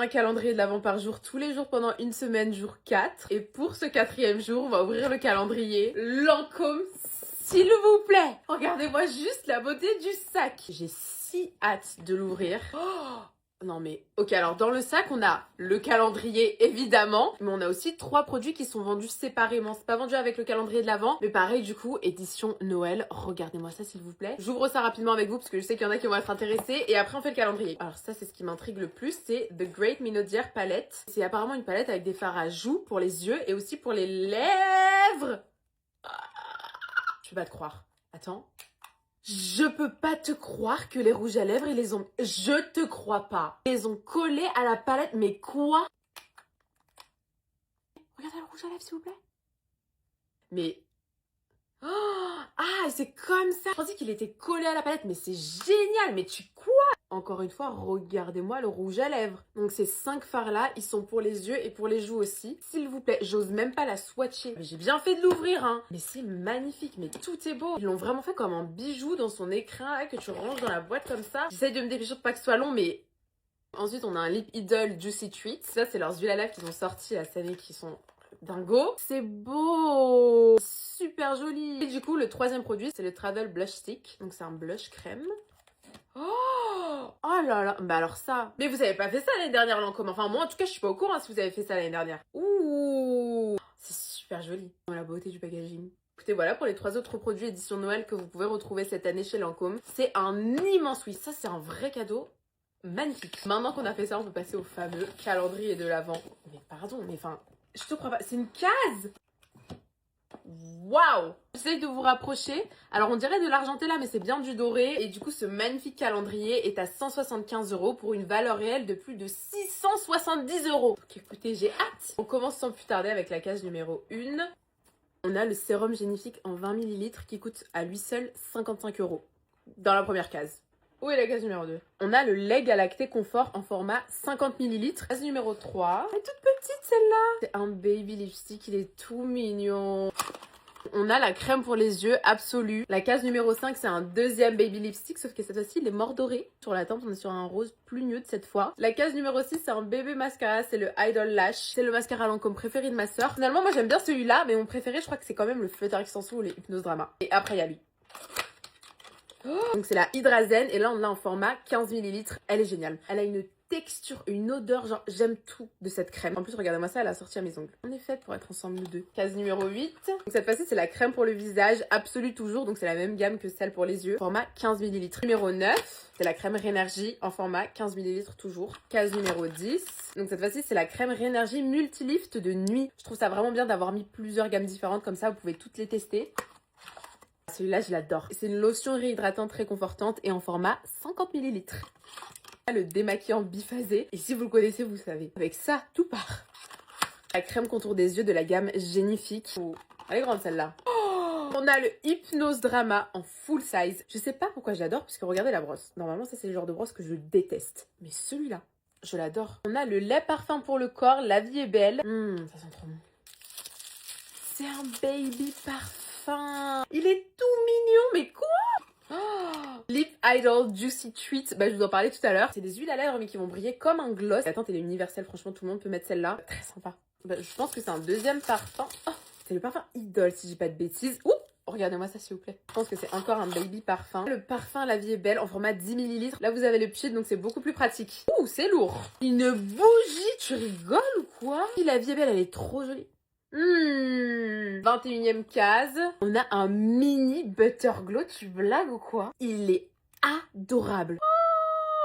Un calendrier de l'Avent par jour, tous les jours pendant une semaine, jour 4. Et pour ce 4e jour, on va ouvrir le calendrier Lancôme, s'il vous plaît. Regardez-moi juste la beauté du sac. J'ai si hâte de l'ouvrir. Oh non mais, ok, alors dans le sac, on a le calendrier, évidemment, mais on a aussi 3 produits qui sont vendus séparément. C'est pas vendu avec le calendrier de l'Avent, mais pareil, du coup, édition Noël. Regardez-moi ça, s'il vous plaît. J'ouvre ça rapidement avec vous, parce que je sais qu'il y en a qui vont être intéressés, et après, on fait le calendrier. Alors ça, c'est ce qui m'intrigue le plus, c'est The Great Minaudière Palette. C'est apparemment une palette avec des fards à joues pour les yeux, et aussi pour les lèvres. Je peux pas te croire. Attends. Je peux pas te croire que les rouges à lèvres, ils les ont... Je te crois pas. Ils les ont collés à la palette, mais quoi? Regardez le rouge à lèvres, s'il vous plaît. Mais... Oh ah, c'est comme ça. Je pensais qu'il était collé à la palette, mais c'est génial. Mais tu quoi? Encore une fois, regardez-moi le rouge à lèvres. Donc ces 5 fards-là, ils sont pour les yeux et pour les joues aussi. S'il vous plaît, j'ose même pas la swatcher. J'ai bien fait de l'ouvrir, hein. Mais c'est magnifique, mais tout est beau. Ils l'ont vraiment fait comme un bijou dans son écrin, là, que tu ranges dans la boîte comme ça. J'essaye de me dépêcher pour pas que ce soit long, mais... Ensuite, on a un Lip Idol Juicy Treat. Ça, c'est leurs huiles à lèvres qu'ils ont sortis cette année qui sont... dingo. C'est beau. Super joli. Et du coup, le 3e produit, c'est le Travel Blush Stick. Donc, c'est un blush crème. Oh là là. Bah alors ça. Mais vous avez pas fait ça l'année dernière, Lancôme. Enfin, moi, en tout cas, je suis pas au courant si vous avez fait ça l'année dernière. Ouh. C'est super joli. Oh, la beauté du packaging. Écoutez, voilà pour les 3 autres produits édition Noël que vous pouvez retrouver cette année chez Lancôme. C'est un immense, oui, ça, c'est un vrai cadeau. Magnifique. Maintenant qu'on a fait ça, on peut passer au fameux calendrier de l'Avent. Mais pardon, mais enfin... Je te crois pas, c'est une case. Waouh. J'essaye de vous rapprocher. Alors on dirait de l'argenté là, mais c'est bien du doré. Et du coup, ce magnifique calendrier est à 175 € pour une valeur réelle de plus de 670 €. Donc écoutez, j'ai hâte. On commence sans plus tarder avec la case numéro 1. On a le sérum génifique en 20 ml qui coûte à lui seul 55 € dans la première case. Où est la case numéro 2? On a le lait Galacté Confort en format 50 ml. Case numéro 3. Elle est toute petite celle-là. C'est un baby lipstick, il est tout mignon. On a la crème pour les yeux absolue. La case numéro 5, c'est un 2e baby lipstick, sauf que cette fois-ci, il est mordoré. Sur la tempe, on est sur un rose plus nude cette fois. La case numéro 6, c'est un bébé mascara, c'est le Idol Lash. C'est le mascara Lancôme préféré de ma soeur. Finalement, moi j'aime bien celui-là, mais mon préféré, je crois que c'est quand même le Flutter Extension ou les Hypnose Drama. Et après, il y a lui. Donc c'est la Hydrazen et là on l'a en format 15 ml. Elle est géniale. Elle a une texture, une odeur, genre j'aime tout de cette crème. En plus regardez-moi ça, elle a sorti à mes ongles. On est faite pour être ensemble nous deux. Case numéro 8. Donc cette fois-ci c'est la crème pour le visage, absolue toujours. Donc c'est la même gamme que celle pour les yeux. Format 15 ml. Numéro 9. C'est la crème Rénergie en format 15 ml toujours. Case numéro 10. Donc cette fois-ci c'est la crème Rénergie Multilift de nuit. Je trouve ça vraiment bien d'avoir mis plusieurs gammes différentes. Comme ça vous pouvez toutes les tester. Celui-là, je l'adore. C'est une lotion réhydratante réconfortante et en format 50 ml. Le démaquillant biphasé. Et si vous le connaissez, vous savez. Avec ça, tout part. La crème contour des yeux de la gamme Génifique. Oh, elle est grande celle-là. Oh, on a le Hypnose Drama en full size. Je sais pas pourquoi je l'adore, parce que regardez la brosse. Normalement, ça c'est le genre de brosse que je déteste. Mais celui-là, je l'adore. On a le lait parfum pour le corps, La Vie est Belle. Ça sent trop bon. C'est un baby parfum. Il est tout mignon, mais quoi? Oh, Lip Idol Juicy Treat, bah je vous en parlais tout à l'heure. C'est des huiles à lèvres mais qui vont briller comme un gloss. La teinte elle est universelle, franchement tout le monde peut mettre celle-là. Très sympa. Bah, je pense que c'est un 2e parfum. Oh, c'est le parfum Idol si je dis pas de bêtises. Ouh, regardez-moi ça s'il vous plaît. Je pense que c'est encore un baby parfum. Le parfum La Vie est Belle en format 10 ml. Là vous avez le pitch donc c'est beaucoup plus pratique. Ouh, c'est lourd. Une bougie, tu rigoles ou quoi? La Vie est Belle, elle est trop jolie. 21e case. On a un mini Butter Glow, tu blagues ou quoi? Il est adorable.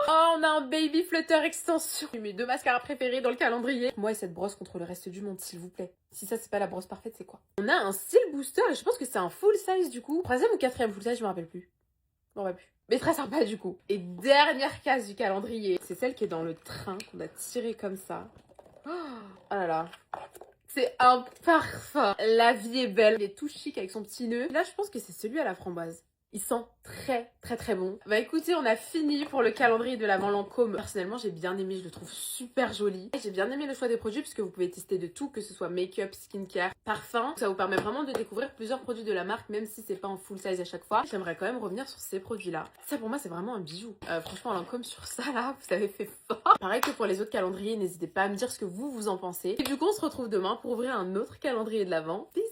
Oh, on a un Baby Flutter Extension. Mes 2 mascaras préférés dans le calendrier. Moi et cette brosse contre le reste du monde, s'il vous plaît. Si ça, c'est pas la brosse parfaite, c'est quoi? On a un Style Booster et je pense que c'est un full size du coup. 3e ou 4e full size, je me rappelle plus. Non, bah plus. Mais très sympa du coup. Et dernière case du calendrier. C'est celle qui est dans le train qu'on a tiré comme ça. Oh là là. C'est un parfum. La Vie est Belle. Il est tout chic avec son petit nœud. Là, je pense que c'est celui à la framboise. Il sent très bon. Bah écoutez, on a fini pour le calendrier de l'Avent Lancôme. Personnellement, j'ai bien aimé, je le trouve super joli. J'ai bien aimé le choix des produits puisque vous pouvez tester de tout, que ce soit make-up, skincare, parfum. Ça vous permet vraiment de découvrir plusieurs produits de la marque, même si c'est pas en full size à chaque fois. J'aimerais quand même revenir sur ces produits-là. Ça pour moi, c'est vraiment un bijou. Franchement, Lancôme sur ça là, vous avez fait fort. Pareil que pour les autres calendriers, n'hésitez pas à me dire ce que vous en pensez. Et du coup, on se retrouve demain pour ouvrir un autre calendrier de l'Avent. Bisous.